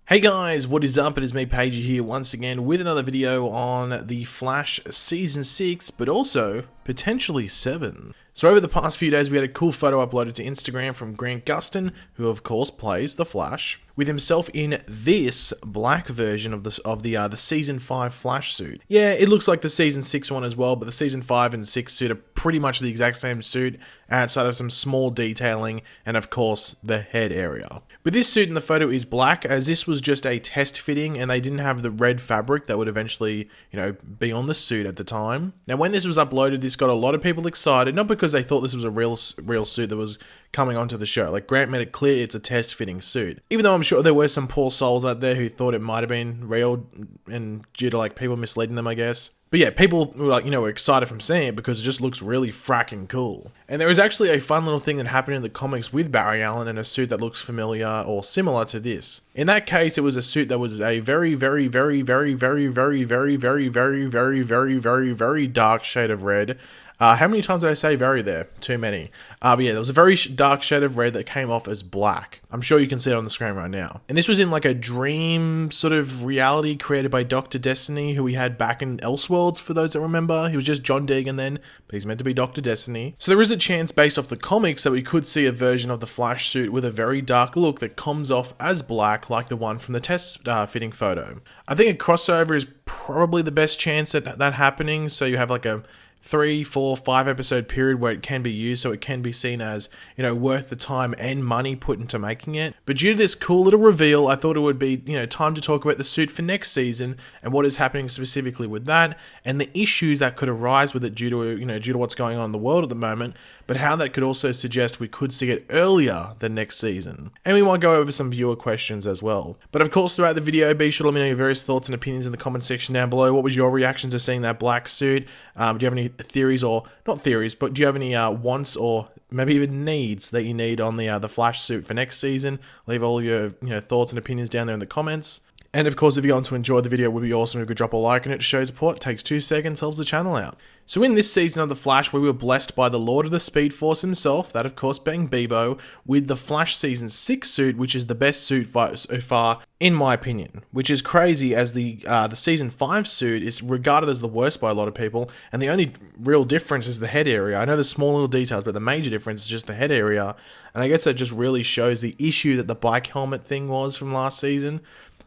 Hey guys, what is up? It is me, Pagey, here once again with another video on The Flash Season 6, but also potentially 7. So over the past few days, we had a cool photo uploaded to Instagram from Grant Gustin, who of course plays The Flash, with himself in this black version of the Season 5 Flash suit. Yeah, it looks like the Season 6 one as well, but the Season 5 and 6 suit are pretty much the exact same suit, outside of some small detailing, and of course, the head area. But this suit in the photo is black, as this was just a test fitting, and they didn't have the red fabric that would eventually, be on the suit at the time. Now, when this was uploaded, this got a lot of people excited, not because they thought this was a real suit that was coming onto the show. Like, Grant made it clear it's a test fitting suit. Even though I'm sure there were some poor souls out there who thought it might have been real, and due to people misleading them, I guess. But yeah, people were excited from seeing it because it just looks really fracking cool. And there is actually a fun little thing that happened in the comics with Barry Allen and a suit that looks familiar or similar to this. In that case, it was a suit that was a very, very, very, very, very, very, very, very, very, very, very, very, very dark shade of red. How many times did I say very there? Too many. But yeah, there was a very dark shade of red that came off as black. I'm sure you can see it on the screen right now. And this was in a dream sort of reality created by Dr. Destiny, who we had back in Elseworlds, for those that remember. He was just John Deegan then, but he's meant to be Dr. Destiny. So there is a chance, based off the comics, that we could see a version of the Flash suit with a very dark look that comes off as black, like the one from the test fitting photo. I think a crossover is probably the best chance at that happening, so you have a 3, 4, 5 episode period where it can be used, so it can be seen as, worth the time and money put into making it. But due to this cool little reveal, I thought it would be, time to talk about the suit for next season and what is happening specifically with that and the issues that could arise with it due to what's going on in the world at the moment, but how that could also suggest we could see it earlier than next season. And we might go over some viewer questions as well. But of course, throughout the video, be sure to let me know your various thoughts and opinions in the comment section down below. What was your reaction to seeing that black suit? Do you have any theories, or not theories, but do you have any wants or maybe even needs that you need on the Flash suit for next season? Leave all your thoughts and opinions down there in the comments. And of course, if you're going to enjoy the video, it would be awesome if you could drop a like on it to show support. It takes 2 seconds, helps the channel out. So in this season of The Flash, we were blessed by the Lord of the Speed Force himself, that of course being Bebo, with the Flash Season 6 suit, which is the best suit so far, in my opinion. Which is crazy, as the Season 5 suit is regarded as the worst by a lot of people, and the only real difference is the head area. I know there's small little details, but the major difference is just the head area, and I guess that just really shows the issue that the bike helmet thing was from last season.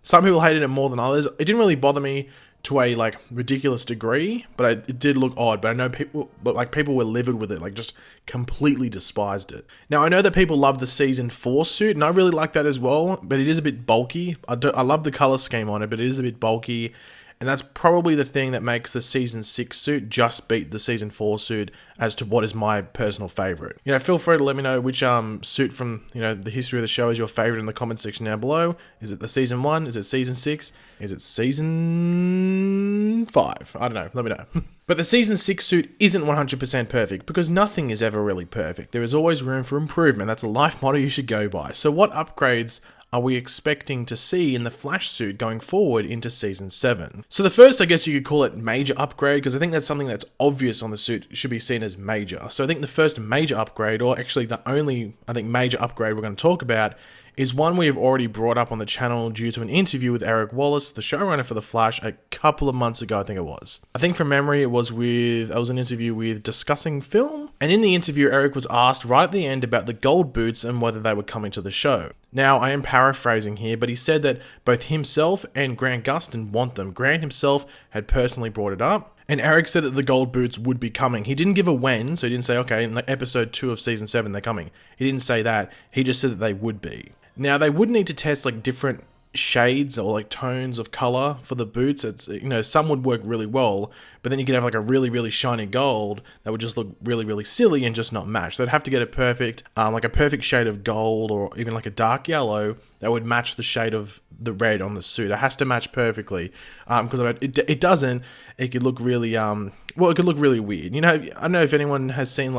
Some people hated it more than others. It didn't really bother me to a ridiculous degree, but it did look odd. But I know people were livid with it, just completely despised it. Now I know that people love the Season 4 suit, and I really like that as well. But it is a bit bulky. I love the color scheme on it, but it is a bit bulky. And that's probably the thing that makes the Season 6 suit just beat the Season 4 suit as to what is my personal favorite. Feel free to let me know which suit from, the history of the show is your favorite in the comment section down below. Is it the Season 1? Is it Season 6? Is it Season 5? I don't know. Let me know. But the Season 6 suit isn't 100% perfect, because nothing is ever really perfect. There is always room for improvement. That's a life motto you should go by. So what upgrades are we expecting to see in the Flash suit going forward into Season 7? So the first, I guess you could call it major upgrade, because I think that's something that's obvious on the suit, should be seen as major. So I think the first major upgrade, or actually the only, major upgrade we're going to talk about, is one we have already brought up on the channel due to an interview with Eric Wallace, the showrunner for The Flash, a couple of months ago, I think it was. I think from memory, it was an interview with Discussing Film, and in the interview, Eric was asked right at the end about the gold boots and whether they were coming to the show. Now, I am paraphrasing here, but he said that both himself and Grant Gustin want them. Grant himself had personally brought it up, and Eric said that the gold boots would be coming. He didn't give a when, so he didn't say, okay, in episode 2 of Season 7, they're coming. He didn't say that. He just said that they would be. Now, they would need to test different shades or tones of color for the boots. It's, some would work really well, but then you could have a really, really shiny gold that would just look really, really silly and just not match. They'd have to get a perfect, a perfect shade of gold, or even a dark yellow that would match the shade of the red on the suit. It has to match perfectly, because if it doesn't, it could look really, it could look really weird. I don't know if anyone has seen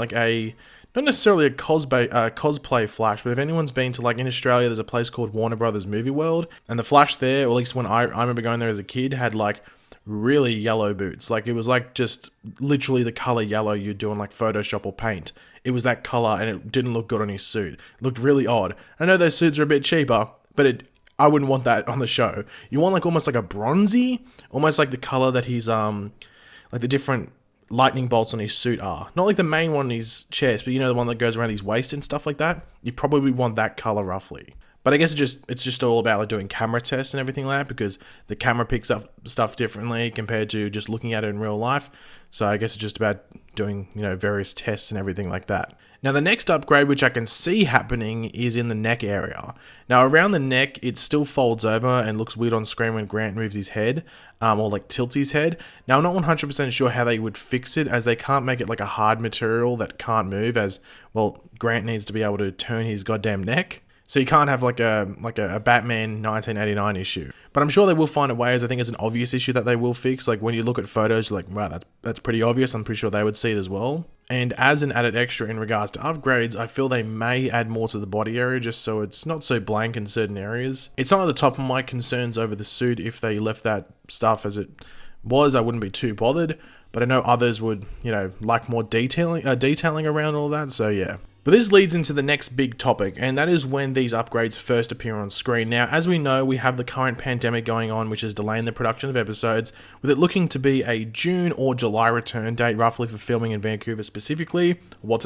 not necessarily a cosplay Flash, but if anyone's been to, in Australia, there's a place called Warner Brothers Movie World, and the Flash there, or at least when I remember going there as a kid, had really yellow boots. It was just literally the color yellow you'd do on Photoshop or paint. It was that color, and it didn't look good on his suit. It looked really odd. I know those suits are a bit cheaper, but I wouldn't want that on the show. You want like almost like a bronzy, almost like the color that he's like the different lightning bolts on his suit are. Not like the main one on his chest, but you know, the one that goes around his waist and stuff like that. You probably want that color roughly. But I guess it's just all about like doing camera tests and everything like that, because the camera picks up stuff differently compared to just looking at it in real life. So I guess it's just about doing, you know, various tests and everything like that. Now the next upgrade, which I can see happening, is in the neck area. Now around the neck, it still folds over and looks weird on screen when Grant moves his head, or like tilts his head. Now I'm not 100% sure how they would fix it, as they can't make it like a hard material that can't move, as, well, Grant needs to be able to turn his goddamn neck. So you can't have like a Batman 1989 issue. But I'm sure they will find a way, as I think it's an obvious issue that they will fix. Like when you look at photos, you're like, wow, that's pretty obvious. I'm pretty sure they would see it as well. And as an added extra in regards to upgrades, I feel they may add more to the body area just so it's not so blank in certain areas. It's not at the top of my concerns over the suit. If they left that stuff as it was, I wouldn't be too bothered. But I know others would, you know, like more detailing around all that. So yeah. But this leads into the next big topic, and that is when these upgrades first appear on screen. Now, as we know, we have the current pandemic going on, which is delaying the production of episodes, with it looking to be a June or July return date, roughly, for filming in Vancouver specifically.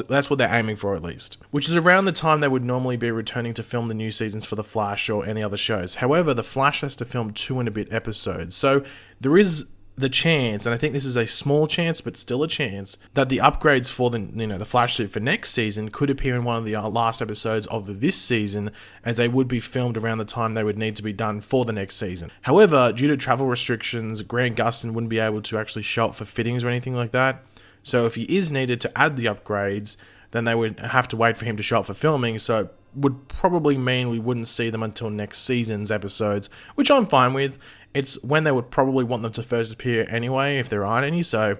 That's what they're aiming for, at least. Which is around the time they would normally be returning to film the new seasons for The Flash or any other shows. However, The Flash has to film 2 and a bit episodes, so there is the chance, and I think this is a small chance, but still a chance, that the upgrades for the Flash suit for next season could appear in one of the last episodes of this season, as they would be filmed around the time they would need to be done for the next season. However, due to travel restrictions, Grant Gustin wouldn't be able to actually show up for fittings or anything like that. So if he is needed to add the upgrades, then they would have to wait for him to show up for filming, so it would probably mean we wouldn't see them until next season's episodes, which I'm fine with. It's when they would probably want them to first appear anyway, if there aren't any, so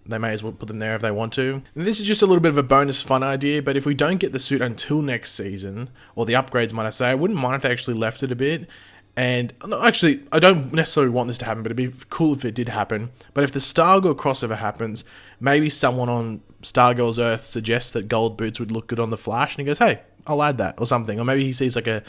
they may as well put them there if they want to. And this is just a little bit of a bonus fun idea, but if we don't get the suit until next season, or the upgrades might I say, I wouldn't mind if they actually left it a bit. And actually, I don't necessarily want this to happen, but it'd be cool if it did happen. But if the Stargirl crossover happens, maybe someone on Stargirl's Earth suggests that gold boots would look good on the Flash, and he goes, hey, I'll add that, or something. Or maybe he sees like a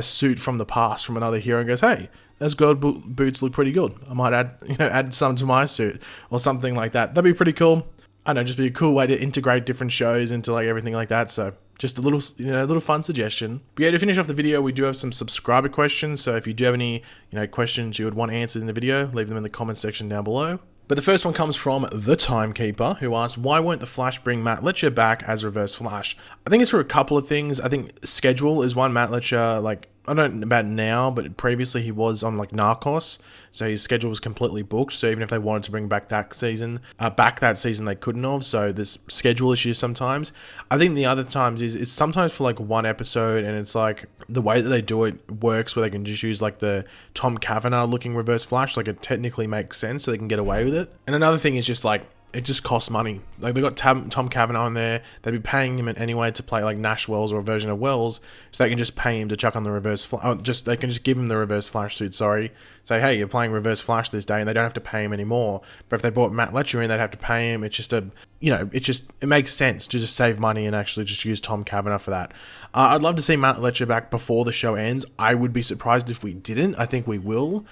suit from the past from another hero and goes, hey, those gold boots look pretty good. I might add some to my suit, or something like that. That'd be pretty cool. I don't know, just be a cool way to integrate different shows into like everything like that. So just a little, little fun suggestion. But yeah, to finish off the video, we do have some subscriber questions. So if you do have any, questions you would want answered in the video, leave them in the comment section down below. But the first one comes from The Timekeeper, who asks, why won't the Flash bring Matt Letscher back as Reverse Flash? I think it's for a couple of things. I think schedule is one. Matt Letscher, I don't know about now, but previously he was on Narcos, so his schedule was completely booked. So even if they wanted to bring back that season, they couldn't have. So there's schedule issues sometimes. I think the other times is it's sometimes for one episode, and it's like the way that they do it works, where they can just use the Tom Cavanagh looking Reverse Flash, it technically makes sense, so they can get away with it. And another thing is just it just costs money. They got Tom Cavanagh in there. They'd be paying him anyway to play Nash Wells or a version of Wells, so they can just pay him to chuck on the Reverse Flash. They can just give him the Reverse Flash suit. Say, hey, you're playing Reverse Flash this day, and they don't have to pay him anymore. But if they brought Matt Letscher in, they'd have to pay him. It's just it makes sense to just save money and actually just use Tom Cavanagh for that. I'd love to see Matt Letscher back before the show ends. I would be surprised if we didn't. I think we will.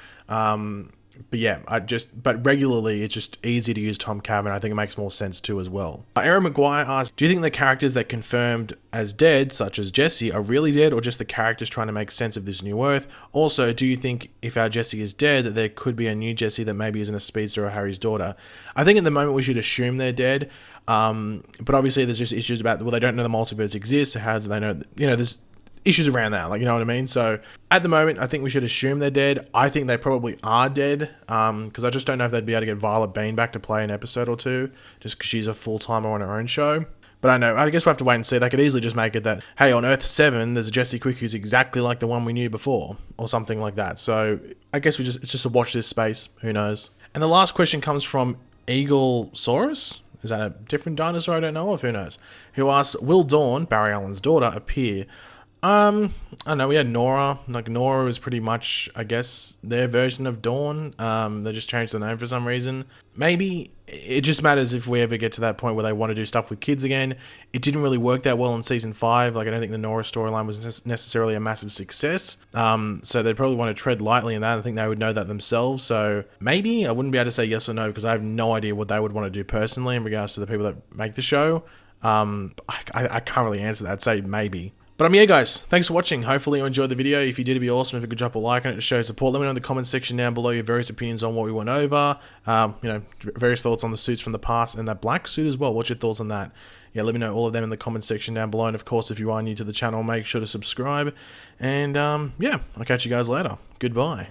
But yeah, but regularly, it's just easy to use Tom Cavanagh. I think it makes more sense too as well. Aaron McGuire asks, do you think the characters that confirmed as dead, such as Jesse, are really dead, or just the characters trying to make sense of this new Earth? Also, do you think if our Jesse is dead, that there could be a new Jesse that maybe isn't a speedster or Harry's daughter? I think at the moment we should assume they're dead. But obviously there's just issues about, they don't know the multiverse exists, so how do they know, there's issues around that, you know what I mean? So at the moment, I think we should assume they're dead. I think they probably are dead, because I just don't know if they'd be able to get Violet Bean back to play an episode or two, just because she's a full-timer on her own show. But I know, I guess we'll have to wait and see. They could easily just make it that, hey, on Earth 7, there's a Jesse Quick who's exactly like the one we knew before, or something like that. So I guess it's just to watch this space. Who knows? And the last question comes from Eaglesaurus. Is that a different dinosaur I don't know of? Who knows? Who asks, will Dawn, Barry Allen's daughter, appear? I don't know, we had Nora. Like, Nora was pretty much, I guess, their version of Dawn. They just changed the name for some reason. Maybe it just matters if we ever get to that point where they want to do stuff with kids again. It didn't really work that well in season 5. Like, I don't think the Nora storyline was necessarily a massive success. So they'd probably want to tread lightly in that. I think they would know that themselves. So maybe I wouldn't be able to say yes or no because I have no idea what they would want to do personally in regards to the people that make the show. I can't really answer that. I'd say maybe. But yeah, guys, thanks for watching. Hopefully you enjoyed the video. If you did, it'd be awesome if you could drop a like on it to show support. Let me know in the comments section down below your various opinions on what we went over. You know, various thoughts on the suits from the past and that black suit as well. What's your thoughts on that? Yeah, let me know all of them in the comments section down below. And of course, if you are new to the channel, make sure to subscribe. And yeah, I'll catch you guys later. Goodbye.